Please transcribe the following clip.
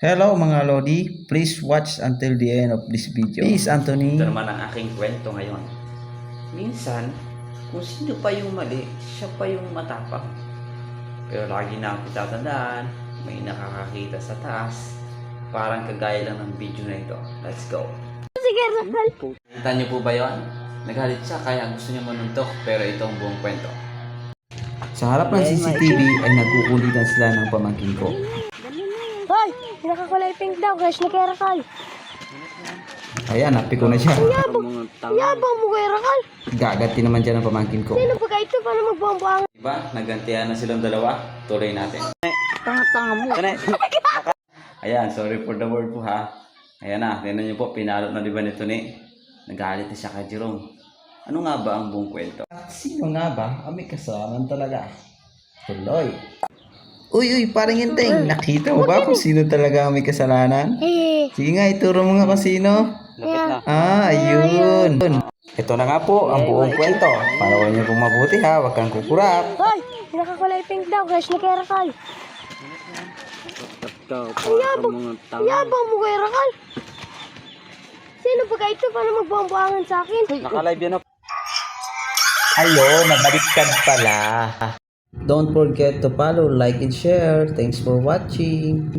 Hello mga Lodi, please watch until the end of this video. Please Anthony. Ito naman ang aking kwento ngayon. Minsan, kung sino pa yung mali, siya pa yung matapang. Pero lagi na akong tatandaan, may nakakakita sa taas. Parang kagaya lang ng video na ito. Let's go. Sige, Rakal. Nakita niyo po ba yun? Nagalit siya kaya gusto niya manuntok pero ito ang buong kwento. Sa harap ng CCTV ay nagkukulitan sila ng pamangkin ko. Hoy! Nakakulay pink daw, crush na kay Rakal. Ayan, napi ko na siya. Yabang mo kay Rakal. Gagati naman dyan ang pamangkin ko. Sino ba ito? Paano magbuang-buang? Diba? Nagantihan na silang dalawa. Tuloy natin. Tanga-tanga mo. Ayan, sorry for the word po ha. Ayan na, tingnan niyo po, pinalo na diba nito ni? Nagalit na siya kay Jerome. Ano nga ba ang buong kwento? Sino nga ba? May kasalanan talaga. Tuloy. Uy, parang Inteng. Nakita mo ba kung sino talaga ang may kasalanan? Sige nga, ituro mo nga kung sino. Ayun. Ito na nga po ang buong kwento. Panoorin niyo pong mabuti ha, huwag kang kukurap. Hoy! Nakakulay pink daw, crush na kay Rakal. Yabang mo kay Rakal. Sino ba ito? Paano magbuang-buangan sa akin? Naka-live yan. Ayun, nabaliktad pala. Don't forget to follow, like, and share. Thanks for watching.